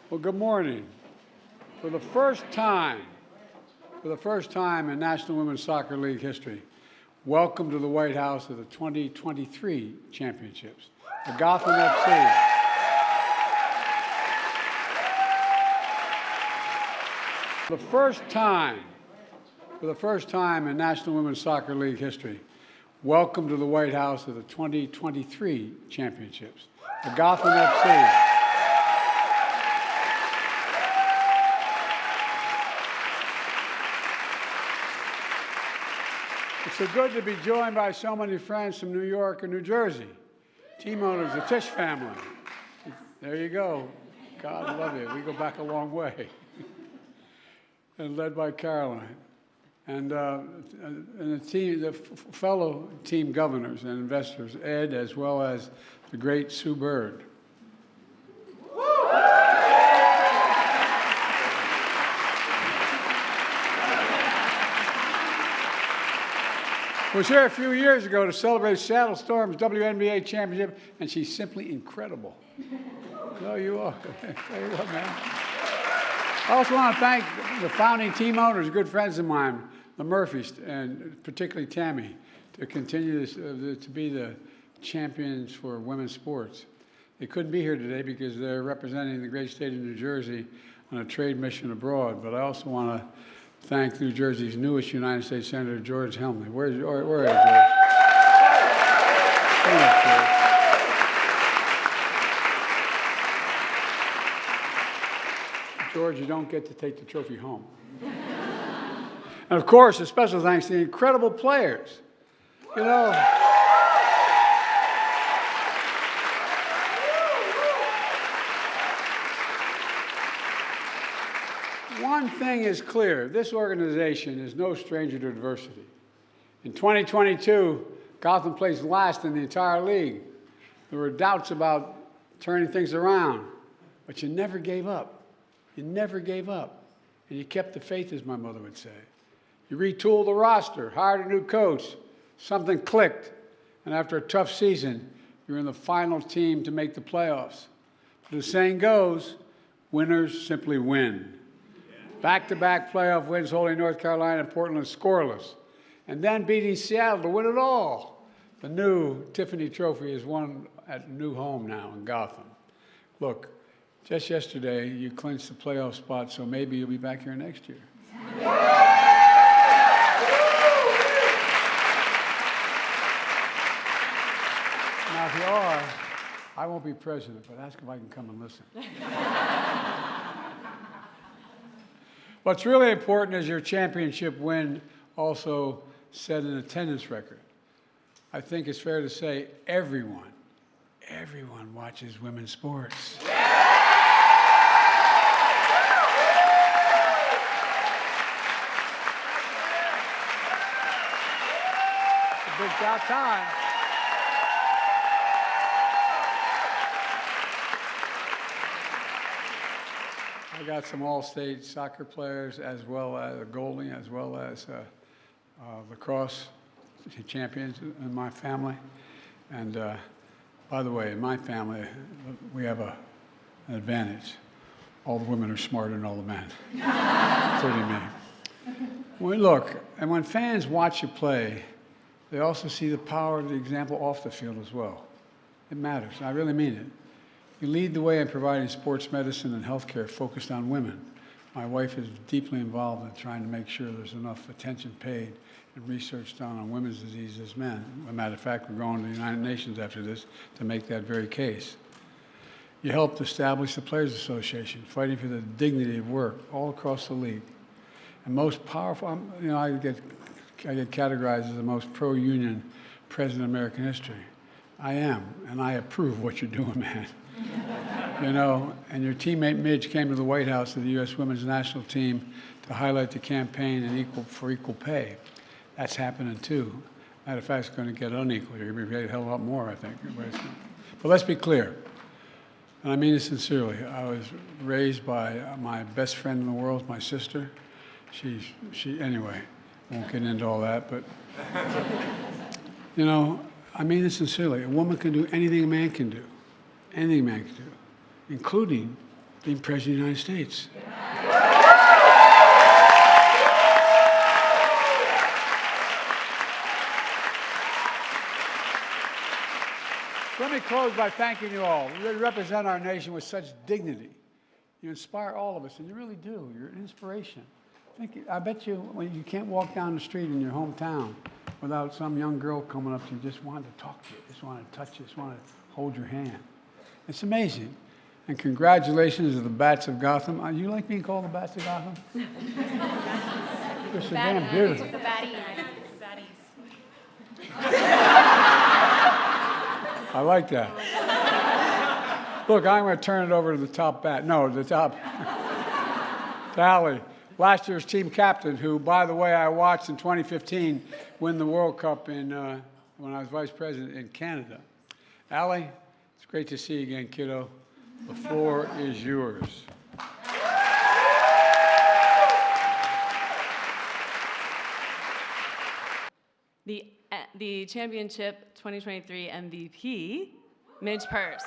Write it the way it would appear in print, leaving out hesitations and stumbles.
Well, good morning. For the first time in National Women's Soccer League history, welcome to the White House of the 2023 championships, the Gotham FC. For the first time in National Women's Soccer League history, welcome to the White House of the 2023 championships, the Gotham FC. It's so good to be joined by so many friends from New York and New Jersey. Team owners, the Tisch family. There you go. God love you. We go back a long way. And led by Caroline. And the fellow team governors and investors, Ed, as well as the great Sue Bird. Was here a few years ago to celebrate Seattle Storm's WNBA championship, and she's simply incredible. So you are. There you go, man. I also want to thank the founding team owners, good friends of mine, the Murphys, and particularly Tammy, to continue this, to be the champions for women's sports. They couldn't be here today because they're representing the great state of New Jersey on a trade mission abroad, but I also want to thank New Jersey's newest United States Senator, George Helmley. Where is George? George, you don't get to take the trophy home. And of course, a special thanks to the incredible players. You know, one thing is clear. This organization is no stranger to adversity. In 2022, Gotham placed last in the entire league. There were doubts about turning things around, but you never gave up. You never gave up. And you kept the faith, as my mother would say. You retooled the roster, hired a new coach. Something clicked. And after a tough season, you're in the final team to make the playoffs. But the saying goes, winners simply win. Back-to-back playoff wins, holding North Carolina and Portland scoreless. And then beating Seattle to win it all. The new Tiffany Trophy is won at a new home now in Gotham. Look, just yesterday, you clinched the playoff spot, so maybe you'll be back here next year. Now, if you are, I won't be president, but ask if I can come and listen. What's really important is your championship win also set an attendance record. I think it's fair to say everyone watches women's sports. It's a big about time. I got some all-state soccer players, as well as a goalie, as well as lacrosse champions in my family. And by the way, in my family, we have an advantage. All the women are smarter than all the men, including me. Well, look, and when fans watch you play, they also see the power of the example off the field as well. It matters. I really mean it. You lead the way in providing sports medicine and health care focused on women. My wife is deeply involved in trying to make sure there's enough attention paid and research done on women's disease as men. As a matter of fact, we're going to the United Nations after this to make that very case. You helped establish the Players Association, fighting for the dignity of work all across the league. And most powerful, you know, I get categorized as the most pro-union president of American history. I am, and I approve what you're doing, man. You know, and your teammate Midge came to the White House of the U.S. women's national team to highlight the campaign for equal pay. That's happening too. Matter of fact, it's going to get unequal. You're going to be paid a hell of a lot more, I think. But let's be clear, and I mean this sincerely. I was raised by my best friend in the world, my sister. Anyway, won't get into all that, but you know, I mean this sincerely. A woman can do anything a man can do. Anything a man can do, including being President of the United States. Let me close by thanking you all. You represent our nation with such dignity. You inspire all of us, and you really do. You're an inspiration. I bet you when you can't walk down the street in your hometown without some young girl coming up to you, just wanting to talk to you, just wanting to touch you, just wanting to hold your hand. It's amazing. And congratulations to the Bats of Gotham. You like being called the Bats of Gotham? You're so damn beautiful. The baddies. I like that. Look, I'm going to turn it over to the top bat. No, the top. To Allie, last year's team captain, who, by the way, I watched in 2015 win the World Cup when I was vice president in Canada. Allie, it's great to see you again, kiddo. The floor is yours. The championship 2023 MVP, Midge Purse.